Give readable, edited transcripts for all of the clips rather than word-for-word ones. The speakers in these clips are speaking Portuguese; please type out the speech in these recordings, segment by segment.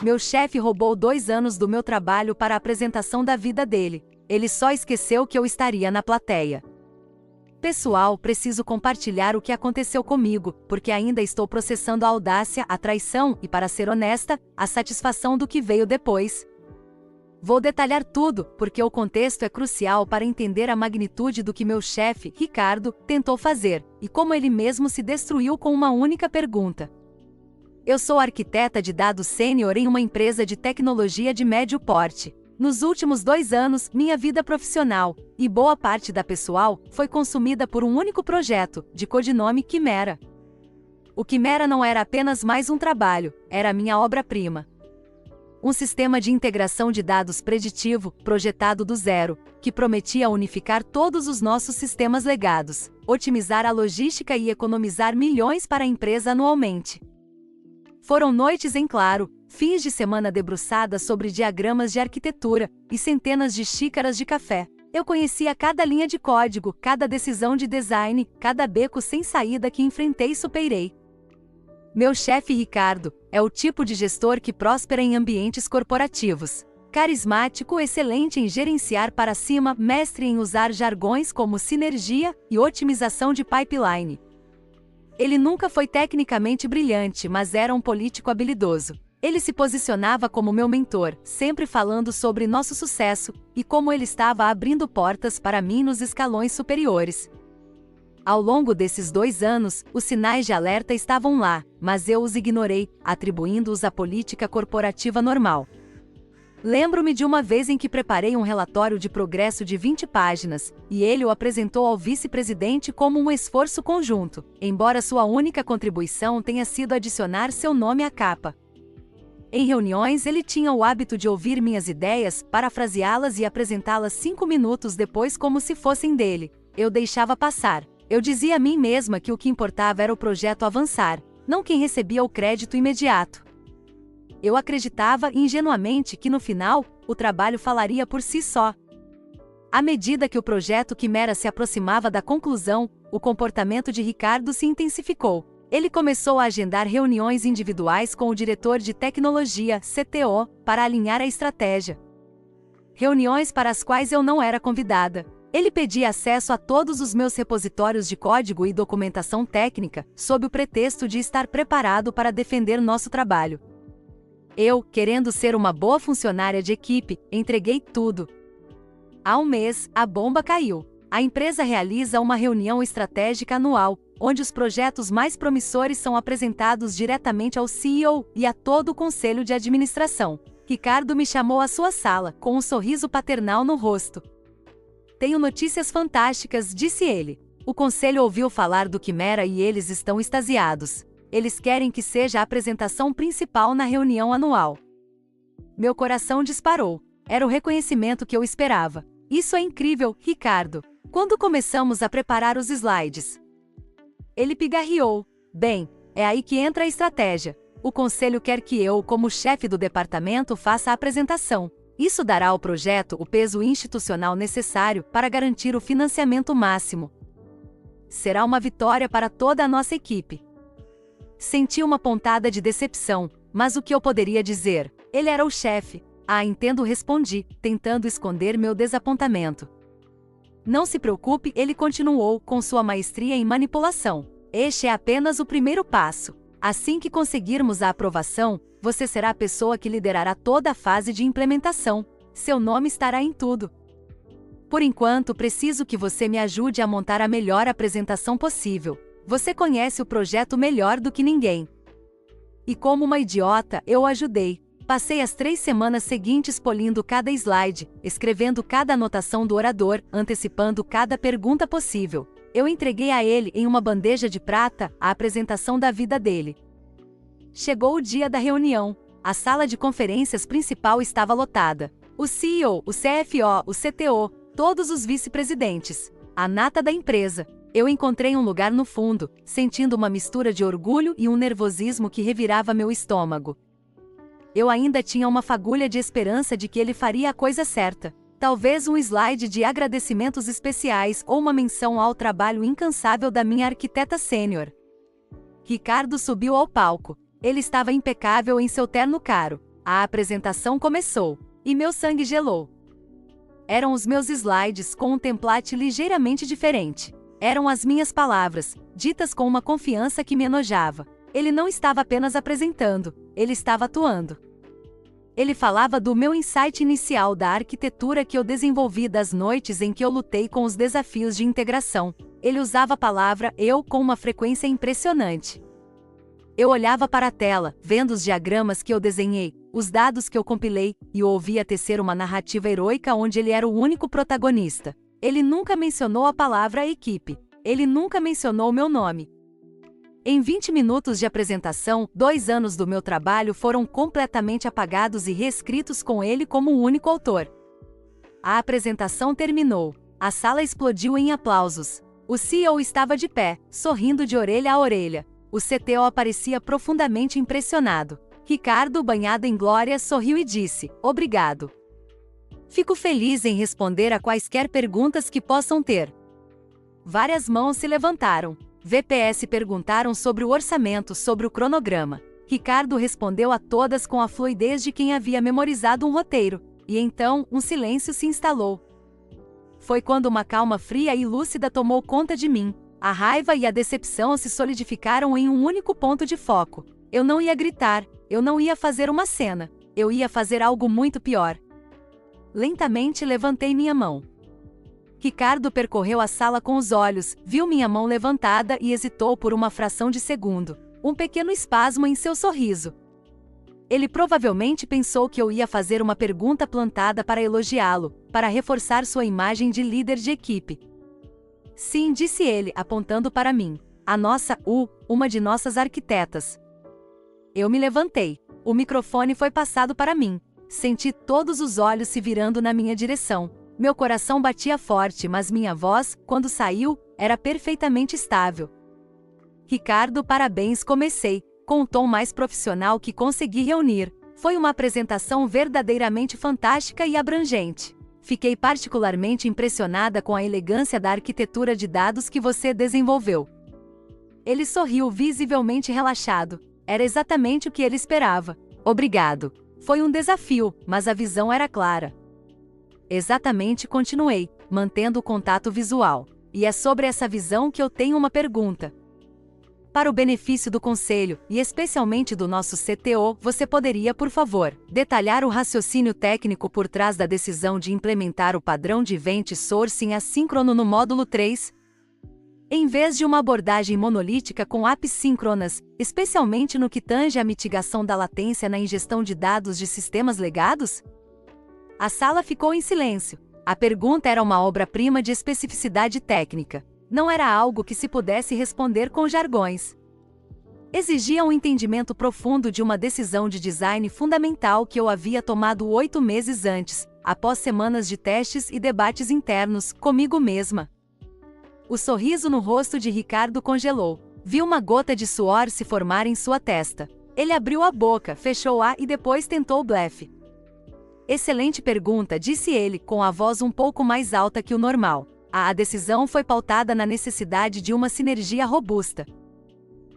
Meu chefe roubou 2 anos do meu trabalho para a apresentação da vida dele. Ele só esqueceu que eu estaria na plateia. Pessoal, preciso compartilhar o que aconteceu comigo, porque ainda estou processando a audácia, a traição e, para ser honesta, a satisfação do que veio depois. Vou detalhar tudo, porque o contexto é crucial para entender a magnitude do que meu chefe, Ricardo, tentou fazer, e como ele mesmo se destruiu com uma única pergunta. Eu sou arquiteta de dados sênior em uma empresa de tecnologia de médio porte. Nos últimos 2 anos, minha vida profissional, e boa parte da pessoal, foi consumida por um único projeto, de codinome Quimera. O Quimera não era apenas mais um trabalho, era minha obra-prima. Um sistema de integração de dados preditivo, projetado do zero, que prometia unificar todos os nossos sistemas legados, otimizar a logística e economizar milhões para a empresa anualmente. Foram noites em claro, fins de semana debruçadas sobre diagramas de arquitetura e centenas de xícaras de café. Eu conhecia cada linha de código, cada decisão de design, cada beco sem saída que enfrentei e superei. Meu chefe Ricardo é o tipo de gestor que prospera em ambientes corporativos. Carismático, excelente em gerenciar para cima, mestre em usar jargões como sinergia e otimização de pipeline. Ele nunca foi tecnicamente brilhante, mas era um político habilidoso. Ele se posicionava como meu mentor, sempre falando sobre nosso sucesso e como ele estava abrindo portas para mim nos escalões superiores. Ao longo desses 2 anos, os sinais de alerta estavam lá, mas eu os ignorei, atribuindo-os à política corporativa normal. Lembro-me de uma vez em que preparei um relatório de progresso de 20 páginas, e ele o apresentou ao vice-presidente como um esforço conjunto, embora sua única contribuição tenha sido adicionar seu nome à capa. Em reuniões, ele tinha o hábito de ouvir minhas ideias, parafraseá-las e apresentá-las 5 minutos depois como se fossem dele. Eu deixava passar. Eu dizia a mim mesma que o que importava era o projeto avançar, não quem recebia o crédito imediato. Eu acreditava ingenuamente que no final, o trabalho falaria por si só. À medida que o projeto Quimera se aproximava da conclusão, o comportamento de Ricardo se intensificou. Ele começou a agendar reuniões individuais com o diretor de tecnologia, CTO, para alinhar a estratégia. Reuniões para as quais eu não era convidada. Ele pedia acesso a todos os meus repositórios de código e documentação técnica, sob o pretexto de estar preparado para defender nosso trabalho. Eu, querendo ser uma boa funcionária de equipe, entreguei tudo. Há um mês, a bomba caiu. A empresa realiza uma reunião estratégica anual, onde os projetos mais promissores são apresentados diretamente ao CEO e a todo o conselho de administração. Ricardo me chamou à sua sala, com um sorriso paternal no rosto. Tenho notícias fantásticas, disse ele. O conselho ouviu falar do Quimera e eles estão extasiados. Eles querem que seja a apresentação principal na reunião anual. Meu coração disparou. Era o reconhecimento que eu esperava. Isso é incrível, Ricardo. Quando começamos a preparar os slides? Ele pigarreou. Bem, é aí que entra a estratégia. O conselho quer que eu, como chefe do departamento, faça a apresentação. Isso dará ao projeto o peso institucional necessário para garantir o financiamento máximo. Será uma vitória para toda a nossa equipe. Senti uma pontada de decepção, mas o que eu poderia dizer? Ele era o chefe. Ah, entendo, respondi, tentando esconder meu desapontamento. Não se preocupe, ele continuou, com sua maestria em manipulação. Este é apenas o primeiro passo. Assim que conseguirmos a aprovação, você será a pessoa que liderará toda a fase de implementação. Seu nome estará em tudo. Por enquanto, preciso que você me ajude a montar a melhor apresentação possível. Você conhece o projeto melhor do que ninguém. E como uma idiota, eu o ajudei. Passei as 3 semanas seguintes polindo cada slide, escrevendo cada anotação do orador, antecipando cada pergunta possível. Eu entreguei a ele, em uma bandeja de prata, a apresentação da vida dele. Chegou o dia da reunião. A sala de conferências principal estava lotada. O CEO, o CFO, o CTO, todos os vice-presidentes. A nata da empresa. Eu encontrei um lugar no fundo, sentindo uma mistura de orgulho e um nervosismo que revirava meu estômago. Eu ainda tinha uma fagulha de esperança de que ele faria a coisa certa. Talvez um slide de agradecimentos especiais ou uma menção ao trabalho incansável da minha arquiteta sênior. Ricardo subiu ao palco. Ele estava impecável em seu terno caro. A apresentação começou, e meu sangue gelou. Eram os meus slides com um template ligeiramente diferente. Eram as minhas palavras, ditas com uma confiança que me enojava. Ele não estava apenas apresentando, ele estava atuando. Ele falava do meu insight inicial da arquitetura que eu desenvolvi das noites em que eu lutei com os desafios de integração. Ele usava a palavra "eu" com uma frequência impressionante. Eu olhava para a tela, vendo os diagramas que eu desenhei, os dados que eu compilei, e o ouvia tecer uma narrativa heroica onde ele era o único protagonista. Ele nunca mencionou a palavra equipe. Ele nunca mencionou meu nome. Em 20 minutos de apresentação, 2 anos do meu trabalho foram completamente apagados e reescritos com ele como o único autor. A apresentação terminou. A sala explodiu em aplausos. O CEO estava de pé, sorrindo de orelha a orelha. O CTO aparecia profundamente impressionado. Ricardo, banhado em glória, sorriu e disse: "Obrigado. Fico feliz em responder a quaisquer perguntas que possam ter." Várias mãos se levantaram. VPS perguntaram sobre o orçamento, sobre o cronograma. Ricardo respondeu a todas com a fluidez de quem havia memorizado um roteiro. E então, um silêncio se instalou. Foi quando uma calma fria e lúcida tomou conta de mim. A raiva e a decepção se solidificaram em um único ponto de foco. Eu não ia gritar, eu não ia fazer uma cena, eu ia fazer algo muito pior. Lentamente levantei minha mão. Ricardo percorreu a sala com os olhos, viu minha mão levantada e hesitou por uma fração de segundo. Um pequeno espasmo em seu sorriso. Ele provavelmente pensou que eu ia fazer uma pergunta plantada para elogiá-lo, para reforçar sua imagem de líder de equipe. "Sim", disse ele, apontando para mim. Uma de nossas arquitetas." Eu me levantei. O microfone foi passado para mim. Senti todos os olhos se virando na minha direção. Meu coração batia forte, mas minha voz, quando saiu, era perfeitamente estável. "Ricardo, parabéns", comecei, com o tom mais profissional que consegui reunir. "Foi uma apresentação verdadeiramente fantástica e abrangente. Fiquei particularmente impressionada com a elegância da arquitetura de dados que você desenvolveu." Ele sorriu, visivelmente relaxado. Era exatamente o que ele esperava. "Obrigado. Foi um desafio, mas a visão era clara." "Exatamente", continuei, mantendo o contato visual. "E é sobre essa visão que eu tenho uma pergunta. Para o benefício do conselho, e especialmente do nosso CTO, você poderia, por favor, detalhar o raciocínio técnico por trás da decisão de implementar o padrão de Event Sourcing assíncrono no módulo 3? Em vez de uma abordagem monolítica com apps síncronas, especialmente no que tange à mitigação da latência na ingestão de dados de sistemas legados?" A sala ficou em silêncio. A pergunta era uma obra-prima de especificidade técnica. Não era algo que se pudesse responder com jargões. Exigia um entendimento profundo de uma decisão de design fundamental que eu havia tomado 8 meses antes, após semanas de testes e debates internos, comigo mesma. O sorriso no rosto de Ricardo congelou. Vi uma gota de suor se formar em sua testa. Ele abriu a boca, fechou-a e depois tentou o blefe. "Excelente pergunta", disse ele, com a voz um pouco mais alta que o normal. A decisão foi pautada na necessidade de uma sinergia robusta.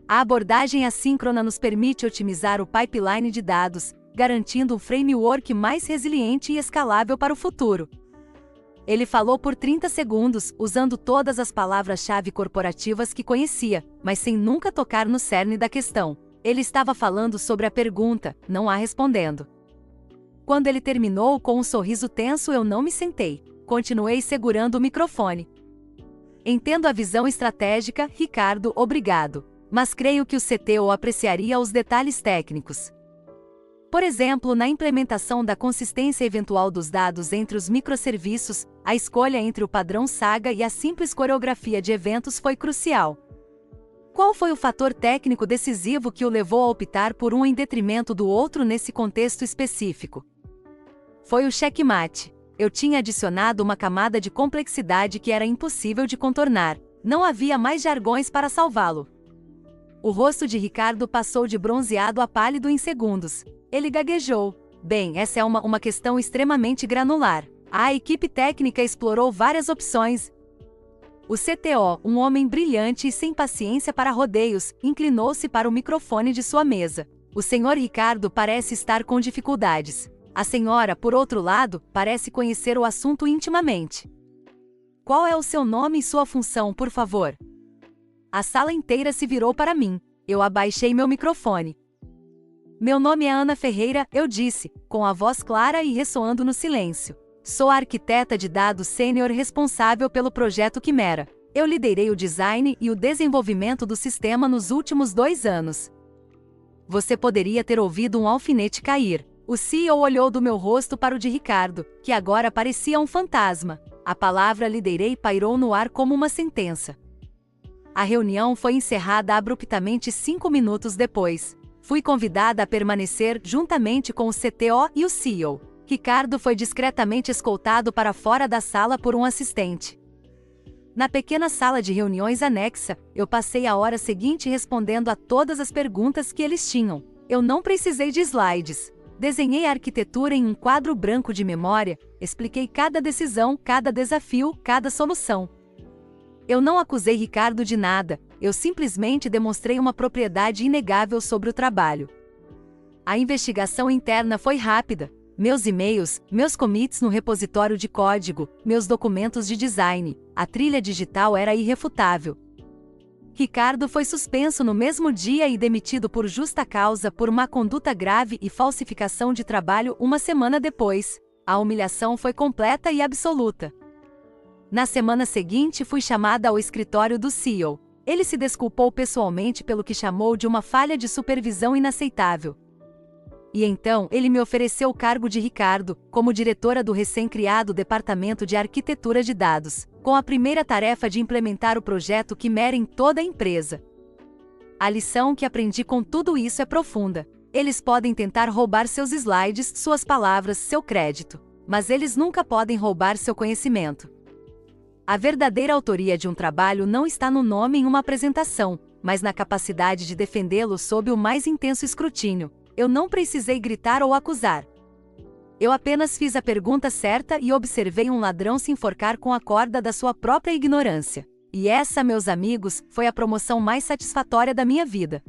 A abordagem assíncrona nos permite otimizar o pipeline de dados, garantindo um framework mais resiliente e escalável para o futuro. Ele falou por 30 segundos, usando todas as palavras-chave corporativas que conhecia, mas sem nunca tocar no cerne da questão. Ele estava falando sobre a pergunta, não a respondendo. Quando ele terminou com um sorriso tenso, eu não me sentei. Continuei segurando o microfone. "Entendo a visão estratégica, Ricardo, obrigado. Mas creio que o CTO apreciaria os detalhes técnicos. Por exemplo, na implementação da consistência eventual dos dados entre os microserviços, a escolha entre o padrão Saga e a simples coreografia de eventos foi crucial. Qual foi o fator técnico decisivo que o levou a optar por um em detrimento do outro nesse contexto específico?" Foi o checkmate. Eu tinha adicionado uma camada de complexidade que era impossível de contornar. Não havia mais jargões para salvá-lo. O rosto de Ricardo passou de bronzeado a pálido em segundos. Ele gaguejou. "Bem, essa é uma questão extremamente granular. A equipe técnica explorou várias opções." O CTO, um homem brilhante e sem paciência para rodeios, inclinou-se para o microfone de sua mesa. O senhor Ricardo parece estar com dificuldades. A senhora, por outro lado, parece conhecer o assunto intimamente. Qual é o seu nome e sua função, por favor? A sala inteira se virou para mim. Eu abaixei meu microfone. Meu nome é Ana Ferreira, eu disse, com a voz clara e ressoando no silêncio. Sou a arquiteta de dados sênior responsável pelo projeto Quimera. Eu liderei o design e o desenvolvimento do sistema nos últimos 2 anos. Você poderia ter ouvido um alfinete cair. O CEO olhou do meu rosto para o de Ricardo, que agora parecia um fantasma. A palavra liderei pairou no ar como uma sentença. A reunião foi encerrada abruptamente 5 minutos depois. Fui convidada a permanecer juntamente com o CTO e o CEO. Ricardo foi discretamente escoltado para fora da sala por um assistente. Na pequena sala de reuniões anexa, eu passei a hora seguinte respondendo a todas as perguntas que eles tinham. Eu não precisei de slides. Desenhei a arquitetura em um quadro branco de memória, expliquei cada decisão, cada desafio, cada solução. Eu não acusei Ricardo de nada, eu simplesmente demonstrei uma propriedade inegável sobre o trabalho. A investigação interna foi rápida. Meus e-mails, meus commits no repositório de código, meus documentos de design, a trilha digital era irrefutável. Ricardo foi suspenso no mesmo dia e demitido por justa causa por má conduta grave e falsificação de trabalho 1 semana depois. A humilhação foi completa e absoluta. Na semana seguinte fui chamada ao escritório do CEO. Ele se desculpou pessoalmente pelo que chamou de uma falha de supervisão inaceitável. E então, ele me ofereceu o cargo de Ricardo, como diretora do recém-criado Departamento de Arquitetura de Dados, com a primeira tarefa de implementar o projeto Quimera em toda a empresa. A lição que aprendi com tudo isso é profunda. Eles podem tentar roubar seus slides, suas palavras, seu crédito, mas eles nunca podem roubar seu conhecimento. A verdadeira autoria de um trabalho não está no nome em uma apresentação, mas na capacidade de defendê-lo sob o mais intenso escrutínio. Eu não precisei gritar ou acusar. Eu apenas fiz a pergunta certa e observei um ladrão se enforcar com a corda da sua própria ignorância. E essa, meus amigos, foi a promoção mais satisfatória da minha vida.